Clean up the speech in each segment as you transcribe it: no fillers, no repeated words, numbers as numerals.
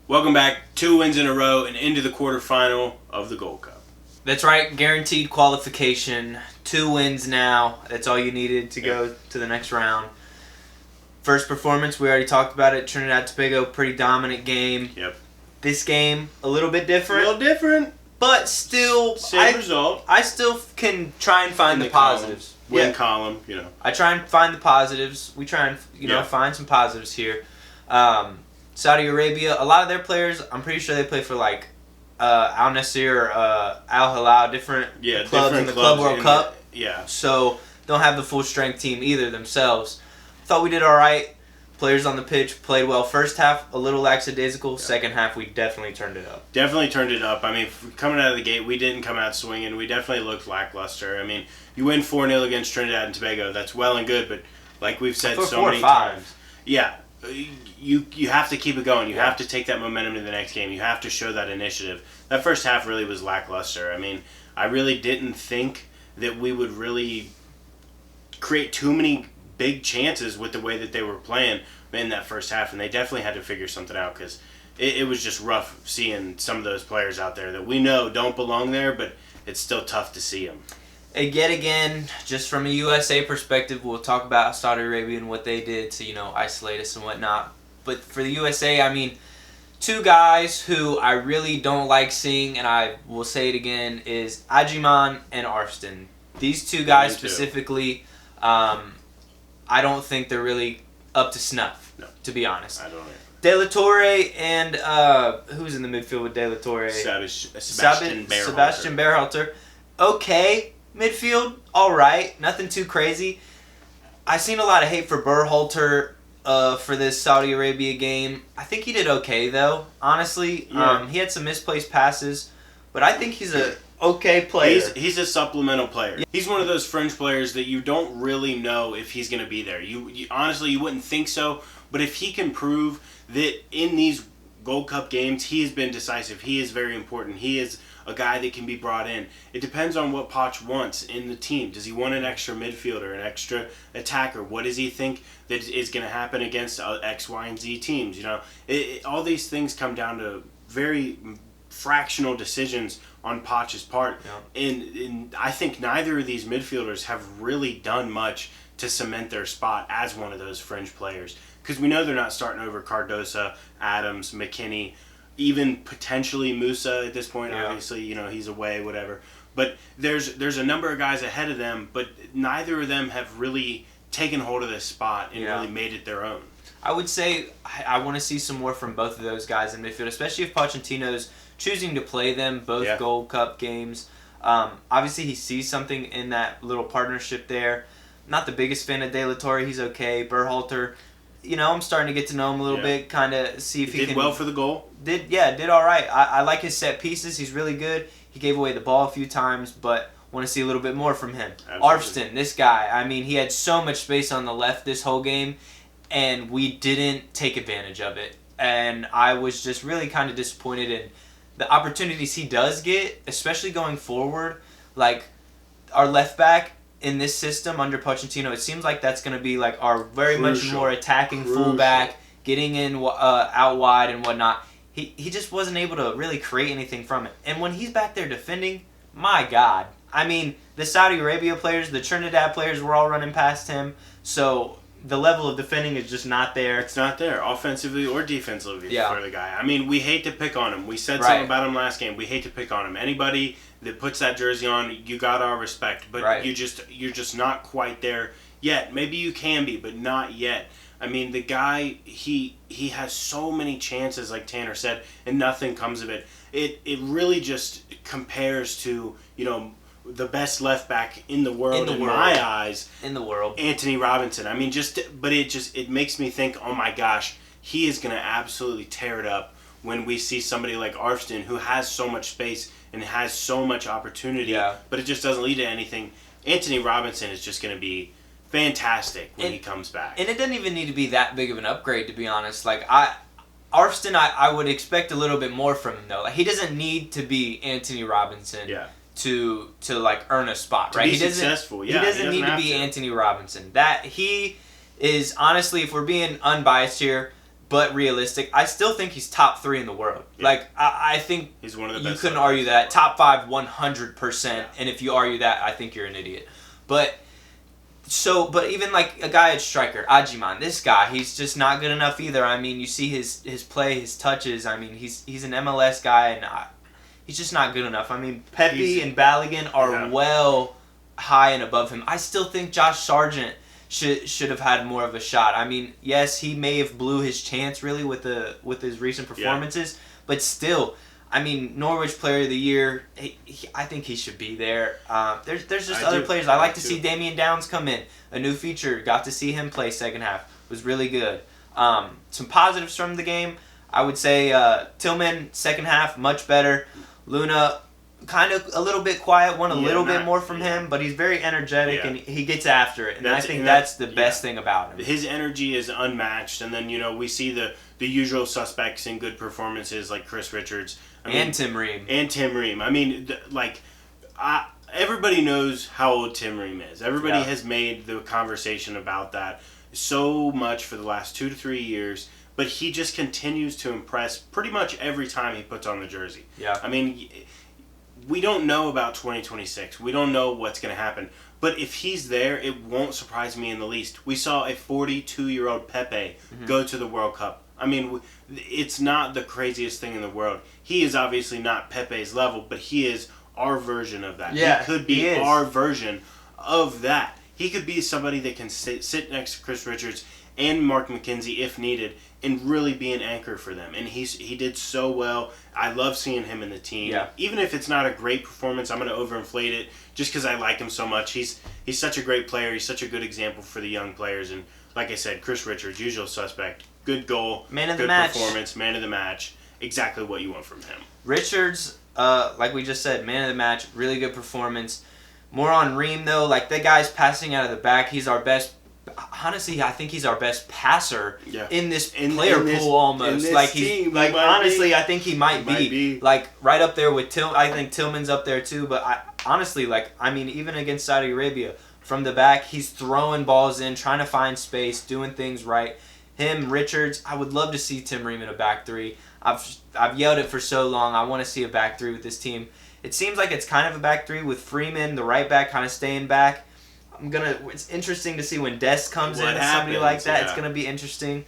Welcome back. 2 wins in a row and into the quarterfinal of the Gold Cup. That's right. Guaranteed qualification. 2 wins now. That's all you needed to go to the next round. First performance, we already talked about it. Trinidad Tobago, pretty dominant game. Yep. This game, a little bit different. A little different. But still, Same result. I still can try and find the positives. Win column, I try and find the positives. We try and find some positives here. Saudi Arabia, a lot of their players, I'm pretty sure they play for Al Nassr, Al Hilal, different clubs in the Club World Cup. So don't have the full strength team either themselves. Thought we did all right. Players on the pitch played well. First half, a little lackadaisical. Second half, we definitely turned it up. Definitely turned it up. I mean, coming out of the gate, we didn't come out swinging. We definitely looked lackluster. I mean, you win 4-0 against Trinidad and Tobago. That's well and good, but like we've said so many times, you have to keep it going. You have to take that momentum to the next game. You have to show that initiative. That first half really was lackluster. I mean, I really didn't think that we would really create too many big chances with the way that they were playing in that first half, and they definitely had to figure something out because it was just rough seeing some of those players out there that we know don't belong there, but it's still tough to see them. And yet again, just from a USA perspective, we'll talk about Saudi Arabia and what they did to, isolate us and whatnot. But for the USA, I mean, 2 guys who I really don't like seeing, and I will say it again, is Ajiman and Arfston. These 2 guys specifically, I don't think they're really up to snuff, to be honest. I don't either. De La Torre and, who's in the midfield with De La Torre? Sebastian Berhalter. Okay. Midfield, all right. Nothing too crazy. I seen a lot of hate for Berhalter for this Saudi Arabia game. I think he did okay, though, honestly. Yeah. He had some misplaced passes, but I think he's a okay player. He's a supplemental player. Yeah. He's one of those fringe players that you don't really know if he's going to be there. You honestly, you wouldn't think so, but if he can prove that in these Gold Cup games, he has been decisive. He is very important. He is a guy that can be brought in. It depends on what Poch wants in the team. Does he want an extra midfielder, an extra attacker? What does he think that is going to happen against X, Y, and Z teams? All these things come down to very fractional decisions on Poch's part. Yeah. And I think neither of these midfielders have really done much to cement their spot as one of those fringe players. Because we know they're not starting over Cardosa, Adams, McKinney, even potentially Musa at this point. Yeah. Obviously, he's away, whatever. But there's a number of guys ahead of them, but neither of them have really taken hold of this spot and really made it their own. I would say I want to see some more from both of those guys in midfield, especially if Pochettino's choosing to play them both Gold Cup games. Obviously, he sees something in that little partnership there. Not the biggest fan of De La Torre. He's okay. Berhalter, I'm starting to get to know him a little bit, kind of see if he did well for the goal. Did all right. I like his set pieces. He's really good. He gave away the ball a few times, but want to see a little bit more from him. Arfston, this guy, I mean, he had so much space on the left this whole game, and we didn't take advantage of it. And I was just really kind of disappointed in the opportunities he does get, especially going forward. Like, our left back in this system under Pochettino, it seems like that's going to be like our very much more attacking fullback, getting in out wide and whatnot. He just wasn't able to really create anything from it. And when he's back there defending, my God. I mean, the Saudi Arabia players, the Trinidad players were all running past him. So the level of defending is just not there. It's not there, offensively or defensively for the guy. I mean, we hate to pick on him. We said something about him last game. We hate to pick on him. Anybody that puts that jersey on, you got our respect. But you're just not quite there yet. Maybe you can be, but not yet. I mean, the guy, he has so many chances, like Tanner said, and nothing comes of it. It really just compares to, the best left back in the world, in my eyes. In the world. Anthony Robinson. I mean, it makes me think, oh my gosh, he is going to absolutely tear it up when we see somebody like Arfston who has so much space and has so much opportunity, but it just doesn't lead to anything. Anthony Robinson is just going to be fantastic when he comes back. And it doesn't even need to be that big of an upgrade, to be honest. Like, Arfston, I would expect a little bit more from him, though. Like, he doesn't need to be Anthony Robinson to earn a spot, right? He doesn't need to be Anthony Robinson. That he is, honestly, if we're being unbiased here, but realistic. I still think he's top 3 in the world. Yeah. Like, I think he's one of the best. You couldn't argue that. Top 5, 100%. Yeah. And if you argue that, I think you're an idiot. But even like a guy at striker, Ajiman, this guy, he's just not good enough either. I mean, you see his play, his touches. I mean, he's an MLS guy, and he's just not good enough. I mean, Pepe and Balogun are well high and above him. I still think Josh Sargent should have had more of a shot. I mean, yes, he may have blew his chance really with his recent performances, but still, I mean, Norwich Player of the Year, I think he should be there. There's just other players. I like to see Damian Downs come in, a new feature. Got to see him play second half. Was really good. Some positives from the game, I would say Tillman, second half, much better. Luna, kind of a little bit quiet, want a little bit more from him, but he's very energetic and he gets after it. And I think that's the best thing about him. His energy is unmatched, and then we see the usual suspects in good performances like Chris Richards. Tim Ream. I mean, everybody knows how old Tim Ream is. Everybody has made the conversation about that so much for the last 2 to 3 years, but he just continues to impress pretty much every time he puts on the jersey. Yeah. I mean, we don't know about 2026. We don't know what's going to happen. But if he's there, it won't surprise me in the least. We saw a 42-year-old Pepe go to the World Cup. I mean, it's not the craziest thing in the world. He is obviously not Pepe's level, but he is our version of that. Yeah, he could be our version of that. He could be somebody that can sit next to Chris Richards and Mark McKenzie if needed and really be an anchor for them. And he did so well. I love seeing him in the team. Yeah. Even if it's not a great performance, I'm going to overinflate it just because I like him so much. He's such a great player. He's such a good example for the young players. And like I said, Chris Richards, usual suspect. Good goal, man of the match, performance, man of the match. Exactly what you want from him. Richards, like we just said, man of the match, really good performance. More on Ream though, like the guy's passing out of the back. He's our best. Honestly, I think he's our best passer in this player pool almost. In like this team, like honestly, I think he might be like right up there with Till. I think Tillman's up there too. But honestly, even against Saudi Arabia, from the back, he's throwing balls in, trying to find space, doing things right. Him, Richards, I would love to see Tim Ream in a back three. I've yelled it for so long. I want to see a back three with this team. It seems like it's kind of a back three with Freeman, the right back, kind of staying back. It's interesting to see when Dest comes in and somebody like that. Yeah. It's gonna be interesting.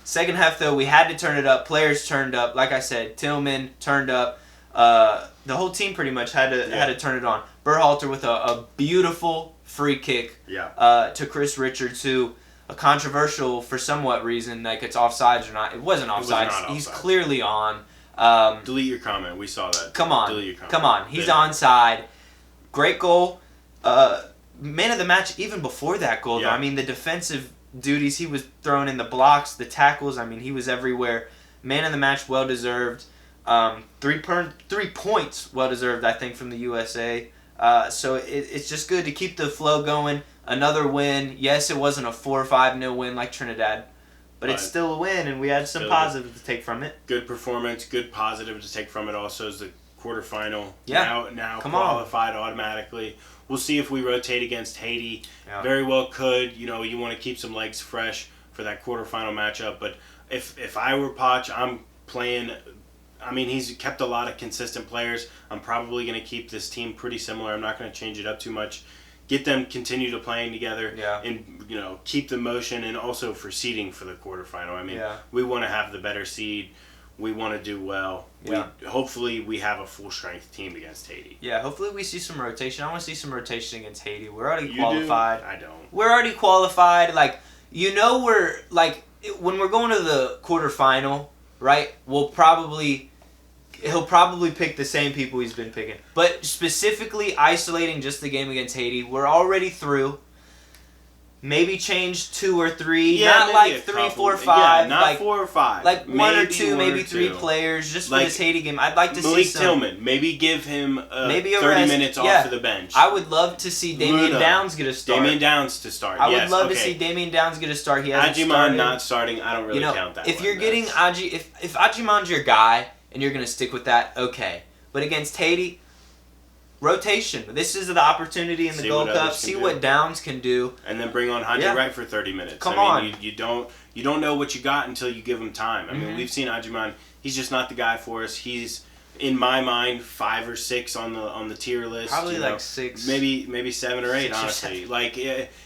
Second half though, we had to turn it up. Players turned up. Like I said, Tillman turned up. The whole team pretty much had to turn it on. Berhalter with a beautiful free kick to Chris Richards, who a controversial for somewhat reason, like it's offsides or not. It wasn't offsides. He's clearly on. Delete your comment. We saw that. Come on. Delete your comment. Come on. He's onside. Great goal. Man of the match even before that goal, though. I mean, the defensive duties, he was throwing in the blocks, the tackles. I mean, he was everywhere. Man of the match, well-deserved. 3 points, well-deserved, I think, from the USA. So it's just good to keep the flow going. Another win. Yes, it wasn't a 4 or 5-0 win like Trinidad, but it's still a win, and we had some positive to take from it. Good performance, good positive to take from it also is the quarterfinal. Yeah. Now qualified automatically. We'll see if we rotate against Haiti. Yeah. Very well could. You want to keep some legs fresh for that quarterfinal matchup. But if I were Poch, I'm playing. I mean, he's kept a lot of consistent players. I'm probably going to keep this team pretty similar. I'm not going to change it up too much. Get them continue to playing together and keep the motion, and also for seeding for the quarterfinal. I mean, we want to have the better seed. We want to do well. Yeah. Hopefully we have a full strength team against Haiti. Yeah, hopefully we see some rotation. I want to see some rotation against Haiti. We're already qualified. I don't. We're already qualified. We're when we're going to the quarterfinal, right? He'll probably pick the same people he's been picking. But specifically isolating just the game against Haiti, we're already through. Maybe change 2 or 3, not like 3, 4, 5. Not 4 or 5. Like maybe 1 or 2, maybe 3 players just for this Haiti game. I'd like to see some. Tillman, maybe give him 30 minutes off of the bench. I would love to see Damian Downs get a start. Damian Downs to start. I would love to see Damian Downs get a start. He hasn't started. not starting. I don't really count that. If you're getting if Ajiman's your guy and you're gonna stick with that, okay. But against Haiti, rotation. This is the opportunity in the Gold Cup. See what Downs can do, and then bring on Haji Wright for 30 minutes. Come on. You don't know what you got until you give him time. I mean, we've seen Ajiman. He's just not the guy for us. He's, in my mind, 5 or 6 on the tier list. Probably like 6. Maybe 7 or 8. Honestly,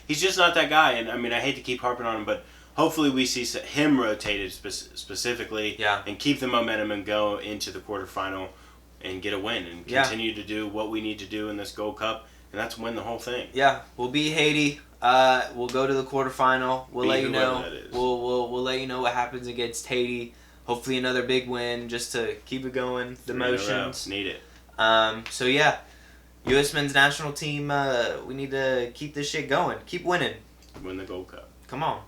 he's just not that guy. And I mean, I hate to keep harping on him, but hopefully we see him rotated specifically. Yeah. And keep the momentum and go into the quarterfinal and get a win and continue to do what we need to do in this Gold Cup, and that's win the whole thing. Yeah, we'll beat Haiti. We'll go to the quarterfinal. We'll let you know. We'll let you know what happens against Haiti. Hopefully another big win just to keep it going. The motions. Need it. So yeah, U.S. men's national team. We need to keep this shit going. Keep winning. Win the Gold Cup. Come on.